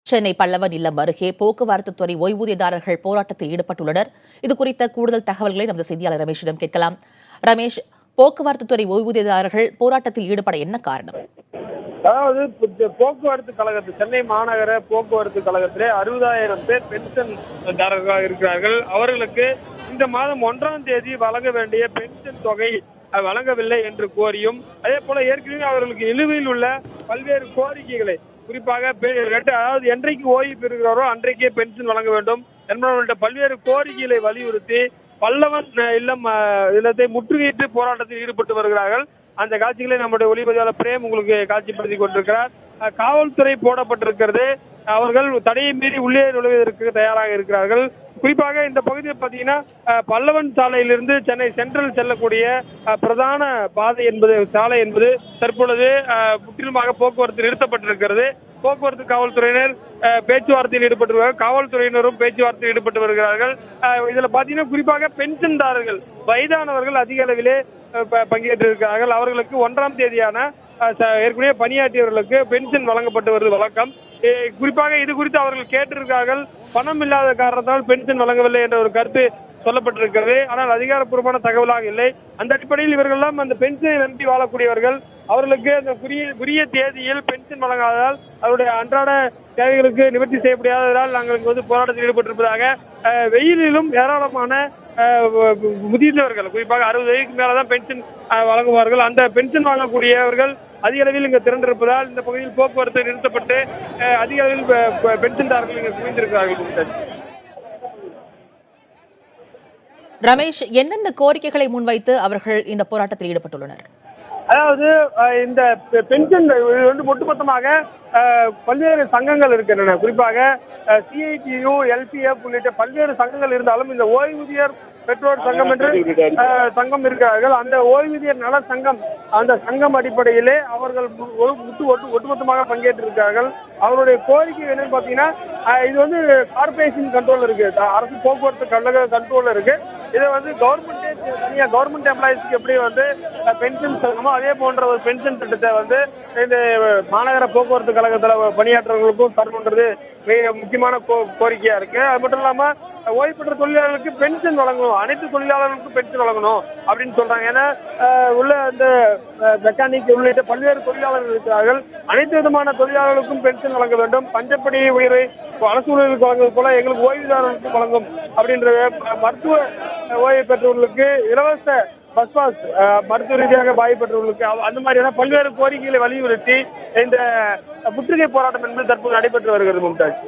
சென்னை பல்லவன் இல்லம் அருகே போக்குவரத்து துறை ஓய்வூதியதாரர்கள் போராட்டத்தில் ஈடுபட்டுள்ளனர். இதுகுறித்த கூடுதல் தகவல்களை நமது செய்தியாளர் ரமேஷிடம் கேட்கலாம். ரமேஷ், போக்குவரத்து துறை ஓய்வூதியதாரர்கள் போராட்டத்தில் ஈடுபட என்ன காரணம்? அதாவது போக்குவரத்து கழகத்தில் சென்னை மாநகர போக்குவரத்து கழகத்திலே 60,000 பேர் பென்ஷன் தாரர்களாக இருக்கிறார்கள். அவர்களுக்கு இந்த மாதம் 1ஆம் தேதி வழங்க வேண்டிய பென்ஷன் தொகை வழங்கவில்லை என்று கோரியும், அதே போல ஏற்கனவே அவர்களுக்கு நிலுவையில் உள்ள பல்வேறு கோரிக்கைகளை, குறிப்பாக அதாவது என்றைக்கு ஓய்வு பெறுகிறாரோ அன்றைக்கே பென்ஷன் வழங்க வேண்டும் என்பன பல்வேறு கோரிக்கைகளை வலியுறுத்தி பல்லவன் இல்லத்தை முற்றுகையிட்டு போராட்டத்தில் ஈடுபட்டு வருகிறார்கள். அந்த காட்சிகளை நம்முடைய ஒளிப்பதிவாளர் பிரேம் உங்களுக்கு காட்சிப்படுத்தி கொண்டிருக்கிறார். காவல்துறை போடப்பட்டிருக்கிறது. அவர்கள் தடையை மீறி உள்ளே நுழைவதற்கு தயாராக இருக்கிறார்கள். குறிப்பாக இந்த பகுதியில் பார்த்தீங்கன்னா பல்லவன் சாலையிலிருந்து சென்னை சென்ட்ரல் செல்லக்கூடிய பிரதான சாலை என்பது தற்பொழுது முற்றிலுமாக போக்குவரத்து நிறுத்தப்பட்டிருக்கிறது. போக்குவரத்து காவல்துறையினர் பேச்சுவார்த்தையில் ஈடுபட்டு காவல்துறையினரும் பேச்சுவார்த்தையில் ஈடுபட்டு வருகிறார்கள். இதுல பாத்தீங்கன்னா குறிப்பாக பென்ஷன்தாரர்கள், வயதானவர்கள் அதிக அளவிலே பங்கேற்றிருக்கிறார்கள். அவர்களுக்கு 1ஆம் தேதியான ஏற்கனவே பணியாற்றியவர்களுக்கு பென்ஷன் வழங்கப்பட்டு வருவது வழக்கம். குறிப்பாக இது குறித்து அவர்கள் கேட்டிருக்கிறார்கள். பணம் இல்லாத காரணத்தால் பென்ஷன் வழங்கவில்லை என்ற ஒரு கருத்து சொல்லப்பட்டிருக்கிறது. ஆனால் அதிகாரப்பூர்வமான தகவலாக இல்லை. அந்த அடிப்படையில் இவர்கள் எல்லாம் அந்த பென்ஷனை நம்பி வாழக்கூடியவர்கள். அவர்களுக்கு அந்த உரிய தேதியில் பென்ஷன் வழங்காததால் அவருடைய அன்றாட தேவைகளுக்கு நிவர்த்தி செய்ய முடியாததால் நாங்கள் போராட்டத்தில் ஈடுபட்டிருப்பதாக, வெயிலிலும் ஏராளமான முதிர்ந்தவர்கள், குறிப்பாக 60 வயதுக்கு மேலதான் பென்ஷன் வழங்குவார்கள். அந்த பென்ஷன் வழங்கக்கூடியவர்கள் அதிக அளவில் இங்கு திரண்டிருப்பதால் இந்த பகுதியில் போக்குவரத்து நிறுத்தப்பட்டு அதிக அளவில் பென்ஷன்தாரர்கள் இங்கு குவிந்திருக்கிறார்கள். ரமேஷ், என்னென்ன கோரிக்கைகளை முன்வைத்து அவர்கள் இந்த போராட்டத்தில் ஈடுபட்டுள்ளனர்? அதாவது இந்த பென்ஷன் ஒட்டுமொத்தமாக பல்வேறு சங்கங்கள் இருக்கின்றன. குறிப்பாக CITU, LPF உள்ளிட்ட பல்வேறு சங்கங்கள் இருந்தாலும் இந்த ஓய்வூதியர் பெற்றோர் சங்கம் என்று சங்கம் இருக்கிறார்கள். அந்த ஓய்வூதியர் நல சங்கம், அந்த சங்கம் அடிப்படையிலே அவர்கள் ஒட்டுமொத்தமாக பங்கேற்றிருக்கிறார்கள். அவருடைய கோரிக்கை என்னன்னு பாத்தீங்கன்னா, இது கார்பரேஷன் கண்ட்ரோல் இருக்கு, அரசு போக்குவரத்து கழக கண்ட்ரோல் இருக்கு. இதை கவர்மெண்ட் எம்ப்ளாயிஸ்க்கு எப்படி பென்ஷன் சங்கமோ அதே போன்ற ஒரு பென்ஷன் திட்டத்தை இந்த மாநகர போக்குவரத்து கழகத்தில் பணியாற்றவர்களுக்கும் தரணுன்றது மிக முக்கியமான கோரிக்கையா இருக்கு. அது மட்டும் இல்லாம ஓய்வு பெற்ற தொழிலாளர்களுக்கு பென்ஷன் வழங்கணும், அனைத்து தொழிலாளர்களுக்கும் பென்ஷன் வழங்கணும் அப்படின்னு சொல்றாங்க. ஏன்னா உள்ள அந்த மெக்கானிக் உள்ளிட்ட பல்வேறு தொழிலாளர்கள் இருக்கிறார்கள். அனைத்து விதமான தொழிலாளர்களுக்கும் பென்ஷன் வழங்க வேண்டும். பஞ்சப்படி உயர்வை அரசு ஊழியர்களுக்கு வழங்குவது போல எங்களுக்கு ஓய்வுதாரர்களுக்கு வழங்கும் அப்படின்ற, மருத்துவ ஓய்வு பெற்றவர்களுக்கு இலவச பஸ் பாஸ், மருத்துவ ரீதியாக பாதிப்பட்டவர்களுக்கு, அந்த மாதிரியான பல்வேறு கோரிக்கைகளை வலியுறுத்தி இந்த முற்றுகை போராட்டம் என்பது தற்போது நடைபெற்று வருகிறது. மும்தாஜ்.